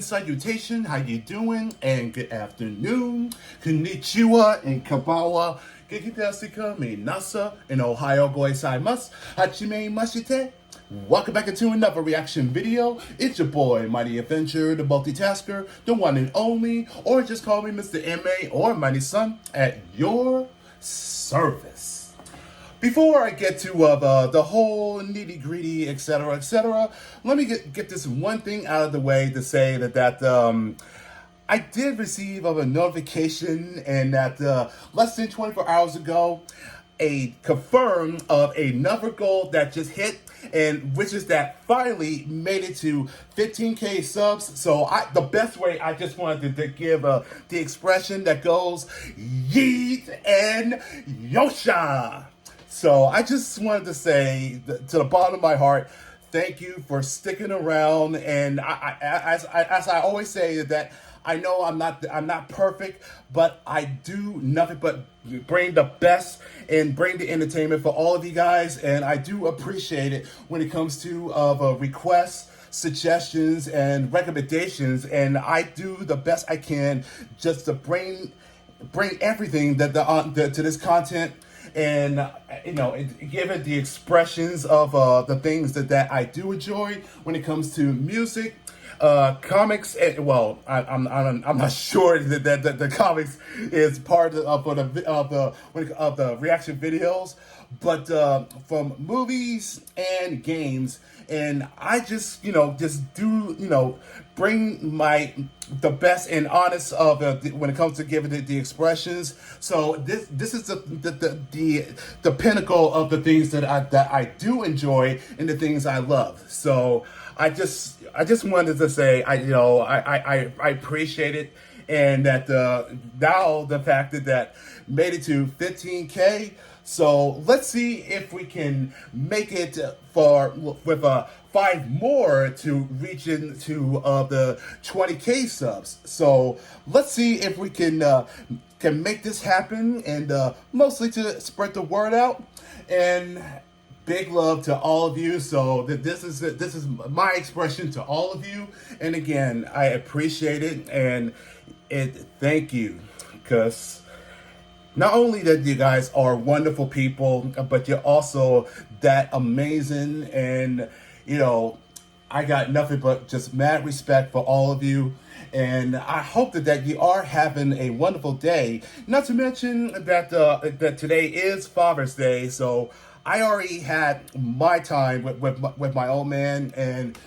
and salutation, how you doing? And good afternoon, konnichiwa and kabawa, gekidasika minasa, in Ohio goisaimasu, hachime mashite. Welcome back into another reaction video. It's your boy, Mighty Adventure, the multitasker, the one and only, or just call me Mr. M.A. or Mighty Son, at your service. Before I get to the whole nitty-gritty, etc., let me get this one thing out of the way to say that I did receive a notification, and that less than 24 hours ago, a confirm of another goal that just hit, and which is that finally made it to 15K subs. So the best way, I just wanted to give the expression that goes yeet and yosha. So I just wanted to say, to the bottom of my heart, thank you for sticking around. And as I always say, that I know I'm not perfect, but I do nothing but bring the best and bring the entertainment for all of you guys. And I do appreciate it when it comes to requests, suggestions, and recommendations. And I do the best I can just to bring everything that to this content. And give it the expressions of the things that I do enjoy when it comes to music, comics. Well, I'm not sure that the comics is part of the reaction videos, but from movies and games. And I just bring the best and honest of when it comes to giving the expressions. So this is the pinnacle of the things that I do enjoy and the things I love. So I just wanted to say I appreciate it, and that now the fact that made it to 15K. So let's see if we can make it with 5 more to reach into the 20K subs. So let's see if we can make this happen, and mostly to spread the word out. And big love to all of you. So this is my expression to all of you. And again, I appreciate it, and thank you, because not only that you guys are wonderful people, but you're also that amazing. And I got nothing but just mad respect for all of you. And I hope that you are having a wonderful day. Not to mention that today is Father's Day, so I already had my time with my old man, and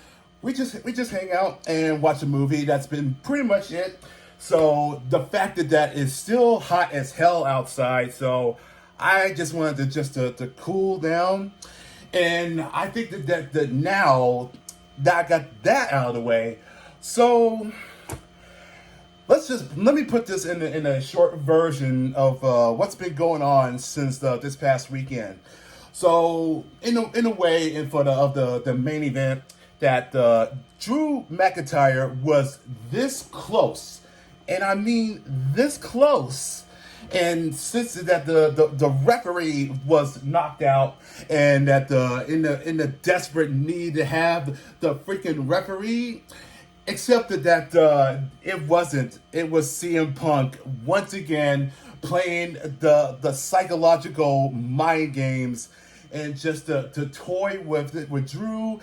we just hang out and watch a movie. That's been pretty much it. So the fact that is still hot as hell outside, so I just wanted to cool down. And I think that now that I got that out of the way, so let me put this in a short version of what's been going on since this past weekend. So in a way, and for the main event, that Drew McIntyre was this close. And I mean this close. And since that the referee was knocked out, and that in the desperate need to have the freaking referee, accepted that it wasn't. It was CM Punk once again playing the psychological mind games, and just to toy with Drew.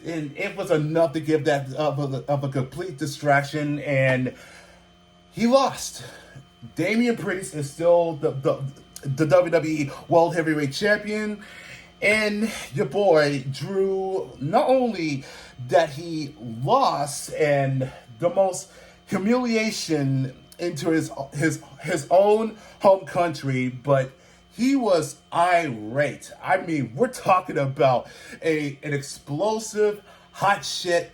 And it was enough to give that of a complete distraction, and he lost. Damian Priest is still the WWE World Heavyweight Champion. And your boy, Drew, not only that he lost, and the most humiliation into his own home country, but he was irate. I mean, we're talking about an explosive, hot shit,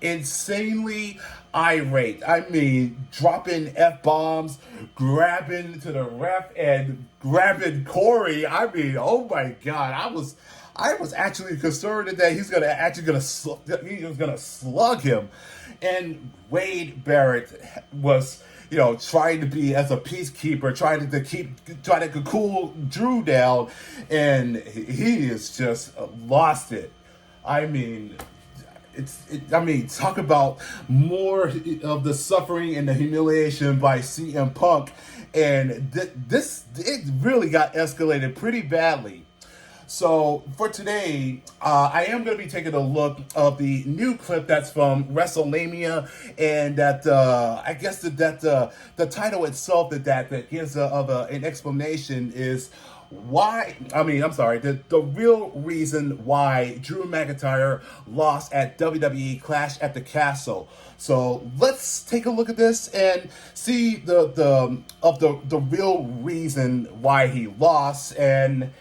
insanely irate. I mean, dropping F-bombs, grabbing to the ref, and grabbing Corey. I mean, oh my God, I was actually concerned that he was gonna slug him. And Wade Barrett was, trying to be as a peacekeeper, trying to cool Drew down, and he has just lost it. I mean, I mean, talk about more of the suffering and the humiliation by CM Punk, and it really got escalated pretty badly. So for today, I am going to be taking a look of the new clip that's from WrestleMania, and that I guess that the title itself that gives an explanation is why. I mean, I'm sorry. The real reason why Drew McIntyre lost at WWE Clash at the Castle. So let's take a look at this and see the real reason why he lost, and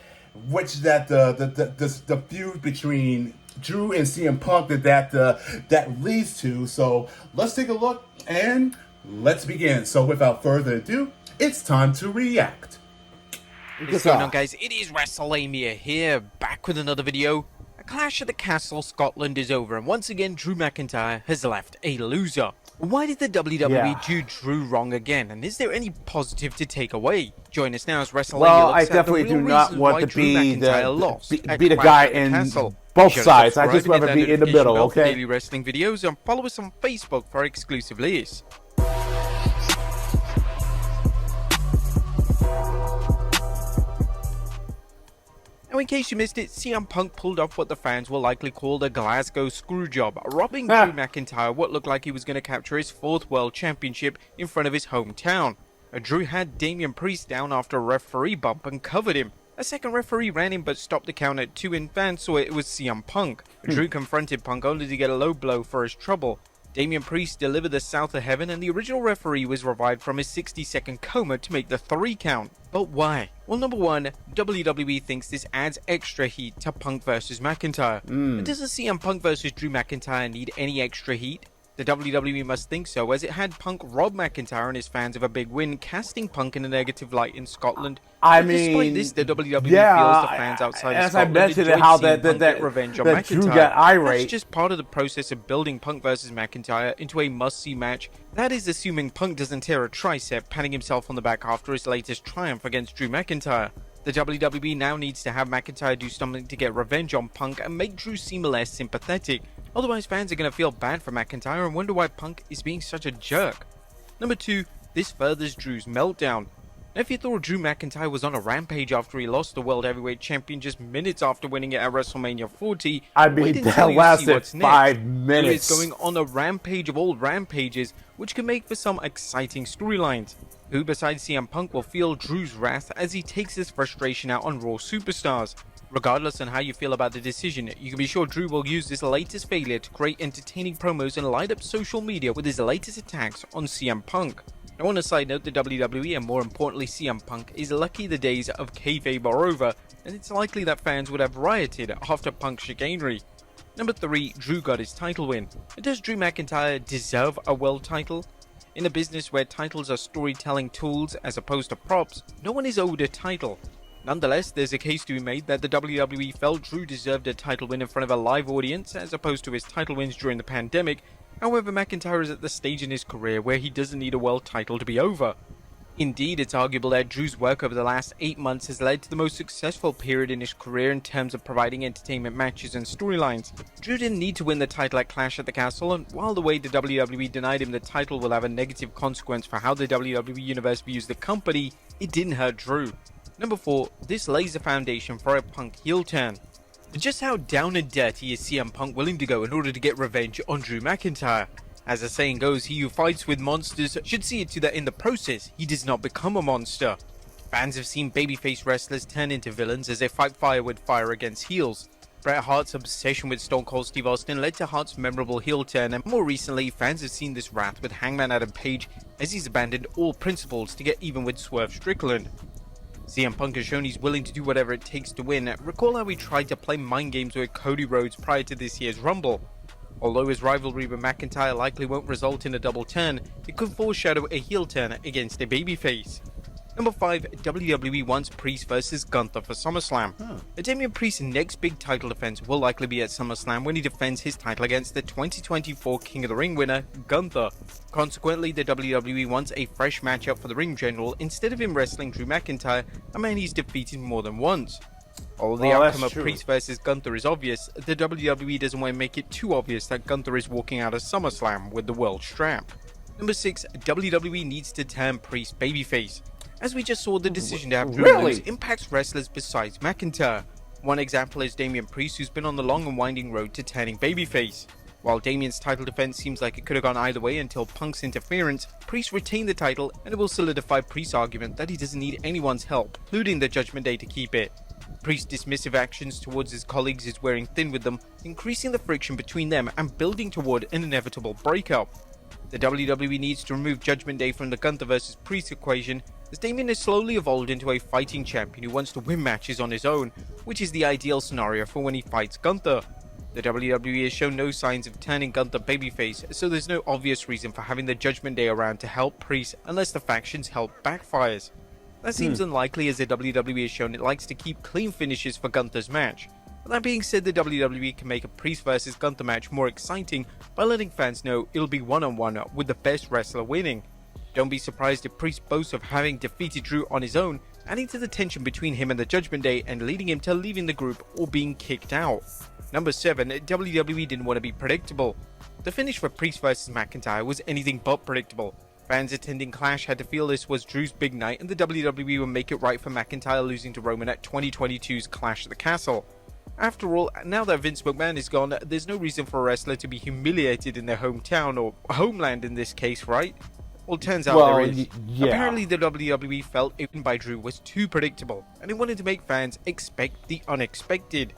which that the feud between Drew and CM Punk that leads to. So let's take a look and let's begin. So without further ado, it's time to react. What's going on, guys? It is WrestleMania here, back with another video. A Clash at the Castle Scotland is over, and once again Drew McIntyre has left a loser. Why did the WWE do Drew wrong again, and is there any positive to take away? Join us now as WrestleMania Well, looks I definitely do not want to be the guy in both sides. I just rather be in the middle, okay? Daily wrestling videos, and follow us on Facebook for exclusive lists. Now, in case you missed it, CM Punk pulled off what the fans will likely call the Glasgow Screwjob, robbing Drew McIntyre what looked like he was going to capture his 4th World Championship in front of his hometown. Drew had Damian Priest down after a referee bump and covered him. A second referee ran him but stopped the count at 2, and fans saw it was CM Punk. Drew confronted Punk only to get a low blow for his trouble. Damian Priest delivered the South of Heaven, and the original referee was revived from his 60-second coma to make the 3 count. But why? Well, number one, WWE thinks this adds extra heat to Punk vs McIntyre. But does a CM Punk vs Drew McIntyre need any extra heat? The WWE must think so, as it had Punk rob McIntyre and his fans of a big win, casting Punk in a negative light in Scotland. Despite this, the WWE feels the fans outside of Scotland enjoyed how that revenge on McIntyre. Drew got irate. That's just part of the process of building Punk vs McIntyre into a must-see match. That is assuming Punk doesn't tear a tricep, patting himself on the back after his latest triumph against Drew McIntyre. The WWE now needs to have McIntyre do something to get revenge on Punk and make Drew seem less sympathetic. Otherwise, fans are going to feel bad for McIntyre and wonder why Punk is being such a jerk. Number 2, this furthers Drew's meltdown. Now, if you thought Drew McIntyre was on a rampage after he lost the World Heavyweight Champion just minutes after winning it at WrestleMania 40, I mean, that lasted 5 minutes. Drew is going on a rampage of all rampages, which can make for some exciting storylines. Who besides CM Punk will feel Drew's wrath as he takes his frustration out on Raw superstars? Regardless on how you feel about the decision, you can be sure Drew will use this latest failure to create entertaining promos and light up social media with his latest attacks on CM Punk. Now, on a side note, the WWE, and more importantly CM Punk, is lucky the days of kayfabe are over, and it's likely that fans would have rioted after Punk's chicanery. Number 3, Drew got his title win. Does Drew McIntyre deserve a world title? In a business where titles are storytelling tools as opposed to props, no one is owed a title. Nonetheless, there's a case to be made that the WWE felt Drew deserved a title win in front of a live audience as opposed to his title wins during the pandemic. However, McIntyre is at the stage in his career where he doesn't need a world title to be over. Indeed, it's arguable that Drew's work over the last 8 months has led to the most successful period in his career in terms of providing entertainment matches and storylines. Drew didn't need to win the title at Clash at the Castle, and while the way the WWE denied him the title will have a negative consequence for how the WWE Universe views the company, it didn't hurt Drew. Number 4, this lays the foundation for a Punk heel turn. Just how down and dirty is CM Punk willing to go in order to get revenge on Drew McIntyre? As the saying goes, he who fights with monsters should see it to that in the process he does not become a monster. Fans have seen babyface wrestlers turn into villains as they fight fire with fire against heels. Bret Hart's obsession with Stone Cold Steve Austin led to Hart's memorable heel turn, and more recently, fans have seen this wrath with Hangman Adam Page as he's abandoned all principles to get even with Swerve Strickland. CM Punk has shown he's willing to do whatever it takes to win. Recall how he tried to play mind games with Cody Rhodes prior to this year's Rumble. Although his rivalry with McIntyre likely won't result in a double turn, it could foreshadow a heel turn against a babyface. Number 5, WWE wants Priest vs Gunther for SummerSlam. Damian Priest's next big title defense will likely be at SummerSlam when he defends his title against the 2024 King of the Ring winner, Gunther. Consequently, the WWE wants a fresh matchup for the ring general instead of him wrestling Drew McIntyre, a man he's defeated more than once. Although the outcome of Priest versus Gunther is obvious, the WWE doesn't want to make it too obvious that Gunther is walking out of SummerSlam with the world strap. Number 6, WWE needs to turn Priest babyface. As we just saw, the decision to have Drew lose impacts wrestlers besides McIntyre. One example is Damian Priest, who's been on the long and winding road to turning babyface. While Damian's title defense seems like it could have gone either way until Punk's interference, Priest retained the title, and it will solidify Priest's argument that he doesn't need anyone's help, including the Judgment Day, to keep it. Priest's dismissive actions towards his colleagues is wearing thin with them, increasing the friction between them and building toward an inevitable breakup. The WWE needs to remove Judgment Day from the Gunther vs Priest equation, as Damian has slowly evolved into a fighting champion who wants to win matches on his own, which is the ideal scenario for when he fights Gunther. The WWE has shown no signs of turning Gunther babyface, so there's no obvious reason for having the Judgment Day around to help Priest unless the faction's help backfires. That seems unlikely, as the WWE has shown it likes to keep clean finishes for Gunther's match. But that being said, the WWE can make a Priest vs Gunther match more exciting by letting fans know it'll be one-on-one with the best wrestler winning. Don't be surprised if Priest boasts of having defeated Drew on his own, adding to the tension between him and the Judgment Day and leading him to leaving the group or being kicked out. Number 7, WWE didn't want to be predictable. The finish for Priest vs McIntyre was anything but predictable. Fans attending Clash had to feel this was Drew's big night, and the WWE would make it right for McIntyre losing to Roman at 2022's Clash at the Castle. After all, now that Vince McMahon is gone, there's no reason for a wrestler to be humiliated in their hometown, or homeland in this case, right? Well, it turns out there is. Apparently the WWE felt it by Drew was too predictable, and they wanted to make fans expect the unexpected.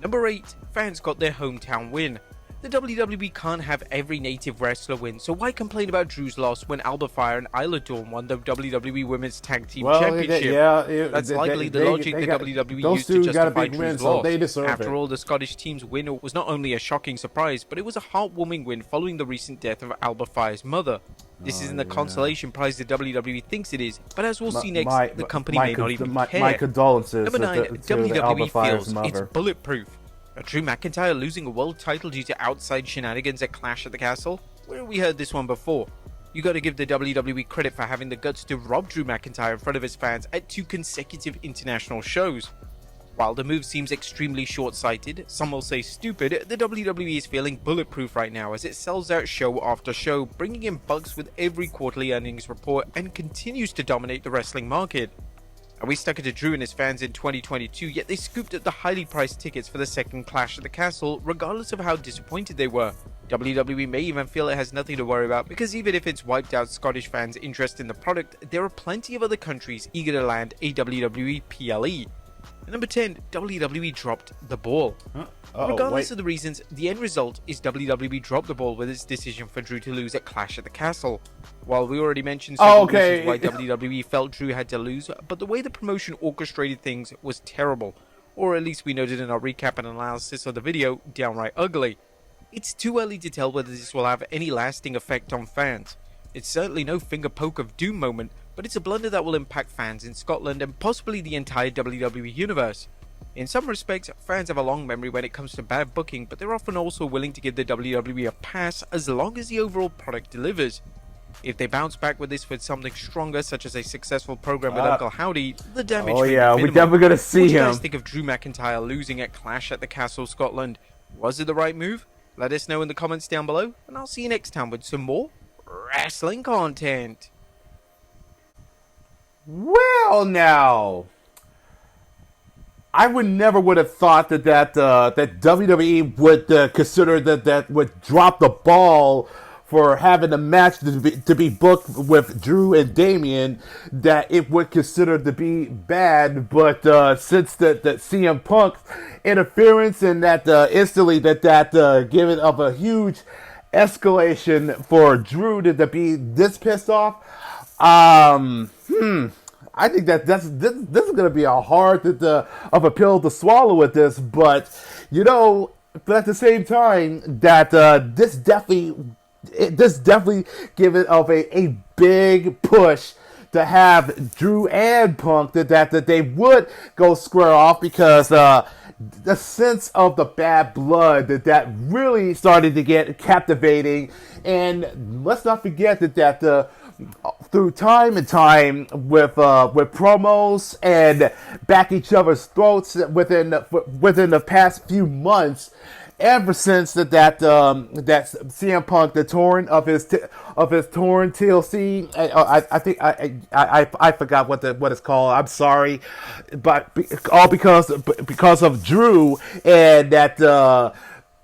Number 8, fans got their hometown win. The WWE can't have every native wrestler win, so why complain about Drew's loss when Alba Fire and Isla Dawn won the WWE Women's Tag Team Championship? That's likely the logic the WWE used to justify Drew's loss. After all, the Scottish team's win was not only a shocking surprise, but it was a heartwarming win following the recent death of Alba Fire's mother. This isn't the consolation prize the WWE thinks it is, but as we'll see next, the company may not even care. My condolences. Number 9, WWE feels it's bulletproof. Drew McIntyre losing a world title due to outside shenanigans at Clash at the Castle? Where have we heard this one before? You gotta give the WWE credit for having the guts to rob Drew McIntyre in front of his fans at 2 consecutive international shows. While the move seems extremely short-sighted, some will say stupid, the WWE is feeling bulletproof right now as it sells out show after show, bringing in bucks with every quarterly earnings report and continues to dominate the wrestling market. And we stuck it to Drew and his fans in 2022, yet they scooped at the highly priced tickets for the second Clash at the Castle, regardless of how disappointed they were. WWE may even feel it has nothing to worry about, because even if it's wiped out Scottish fans' interest in the product, there are plenty of other countries eager to land a WWE PLE. And number 10, WWE dropped the ball. Regardless of the reasons, the end result is WWE dropped the ball with its decision for Drew to lose at Clash at the Castle. While we already mentioned several reasons why WWE felt Drew had to lose, but the way the promotion orchestrated things was terrible, or at least we noted in our recap and analysis of the video, downright ugly. It's too early to tell whether this will have any lasting effect on fans. It's certainly no finger poke of doom moment, but it's a blunder that will impact fans in Scotland and possibly the entire WWE universe. In some respects, fans have a long memory when it comes to bad booking, but they're often also willing to give the WWE a pass as long as the overall product delivers. If they bounce back with this with something stronger, such as a successful program with Uncle Howdy, the damage may be minimal. We're definitely gonna see him. What do you guys think of Drew McIntyre losing at Clash at the Castle, Scotland? Was it the right move? Let us know in the comments down below, and I'll see you next time with some more wrestling content. Well, now, I would have thought that WWE would consider that would drop the ball for having a match to be booked with Drew and Damian, that it would consider to be bad. But since that CM Punk interference and that instantly that giving up a huge escalation for Drew to be this pissed off, I think this is going to be a hard of a pill to swallow with this, but but at the same time that this definitely give it of a big push to have Drew and Punk that they would go square off, because the sense of the bad blood that really started to get captivating. And let's not forget that through time and time with promos and back each other's throats within the past few months, ever since that CM Punk, the torn of his torn TLC. I think I forgot what it's called. I'm sorry, but all because of Drew and that.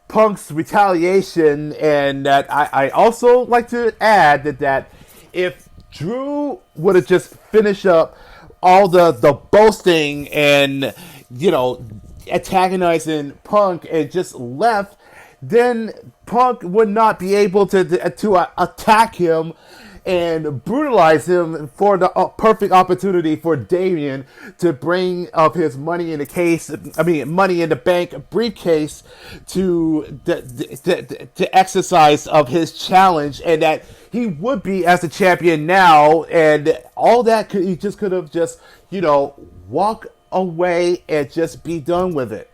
Punk's retaliation, and that I also like to add that if Drew would have just finished up all the boasting and, you know, antagonizing Punk and just left, then Punk would not be able to attack him and brutalize him for the perfect opportunity for Damian to bring up his money in the bank briefcase to the exercise of his challenge, and that he would be as a champion now, and all that he just could have just, you know, walk away and just be done with it.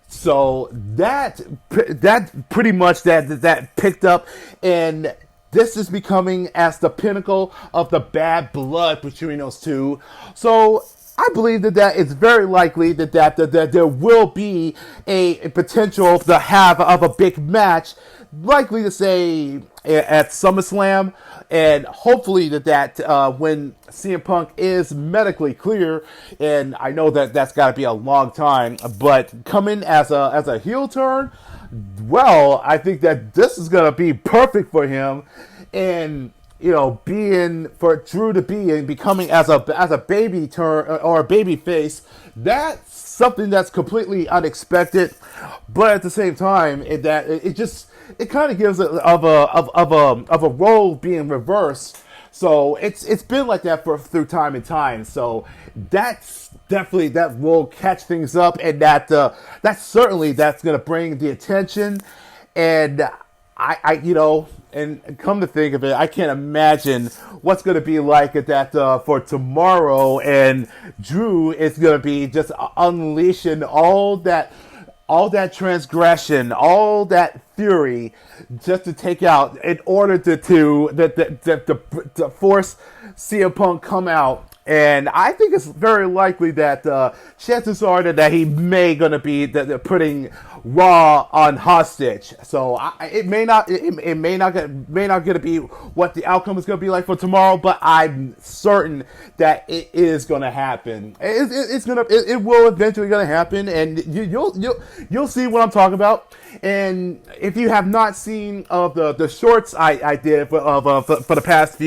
So that pretty much that picked up, and this is becoming as the pinnacle of the bad blood between those two. So I believe that it's very likely that there will be a potential to have of a big match, likely to say at SummerSlam, and hopefully that when CM Punk is medically clear, and I know that's got to be a long time, but coming as a heel turn, well, I think that this is gonna be perfect for him, and, you know, being for Drew to be and becoming as a baby turn or a baby face, that's something that's completely unexpected, but at the same time, it kind of gives of a role being reversed. So it's been like that through time and time. So that's definitely, that will catch things up, and that's going to bring the attention. And I you know, and come to think of it, I can't imagine what's going to be like at that for tomorrow. And Drew is going to be just unleashing all that transgression, all that fury, just to take out, in order to force CM Punk come out. And I think it's very likely that chances are that he may gonna be putting Raw on hostage. So it may not gonna be what the outcome is gonna be like for tomorrow, but I'm certain that it is gonna happen. It will eventually gonna happen, and you'll see what I'm talking about. And if you have not seen of the shorts I did for the past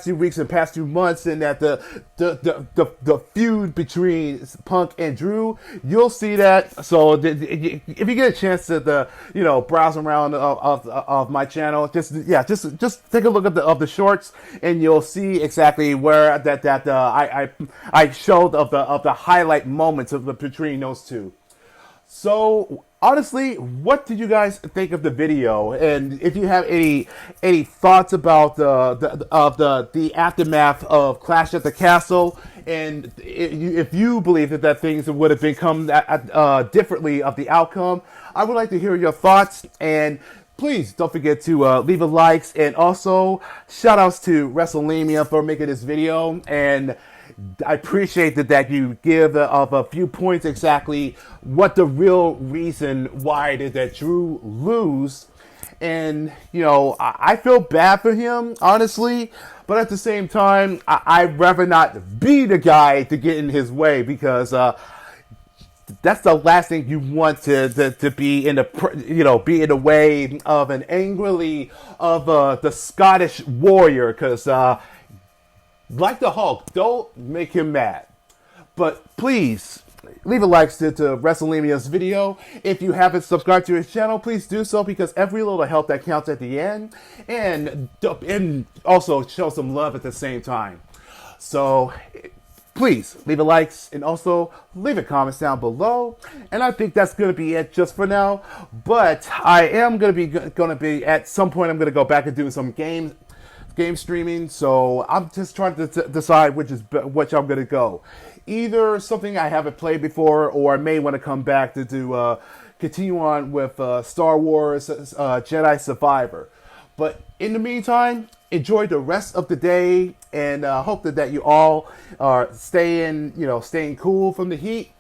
few weeks and past few months, and that the feud between Punk and Drew, you'll see that. So if you get a chance to browse around of my channel, just take a look at the shorts, and you'll see exactly where I showed of the highlight moments between those two. So honestly, what did you guys think of the video? And if you have any thoughts about the aftermath of Clash at the Castle, and if you believe that things would have become differently of the outcome, I would like to hear your thoughts. And please don't forget to leave a likes, and also shout outs to WrestleMania for making this video. And I appreciate that you give of a few points exactly what the real reason why did that Drew lose. And, you know, I feel bad for him, honestly, but at the same time, I'd rather not be the guy to get in his way, because that's the last thing you want to be in the way of an angrily of the Scottish warrior, because like the Hulk, don't make him mad. But please, leave a like to WrestleMania's video. If you haven't subscribed to his channel, please do so, because every little help that counts at the end. And also show some love at the same time. So please leave a like, and also leave a comment down below. And I think that's going to be it just for now. But I am going to be at some point, I'm going to go back and do some game streaming, so I'm just trying to decide which I'm gonna go. Either something I haven't played before, or I may want to come back to continue on with Star Wars Jedi Survivor. But in the meantime, enjoy the rest of the day, and hope that you all are staying cool from the heat.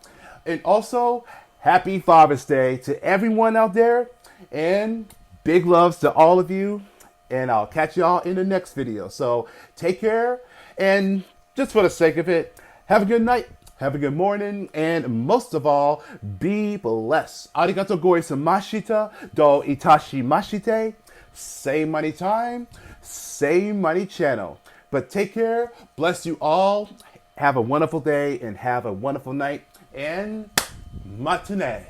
And also, happy Father's Day to everyone out there, and big loves to all of you. And I'll catch y'all in the next video. So take care, and just for the sake of it, have a good night, have a good morning, and most of all, be blessed. Arigato goisamashita, do itashi mashite. Same money time, same money channel. But take care, bless you all, have a wonderful day, and have a wonderful night, and matane.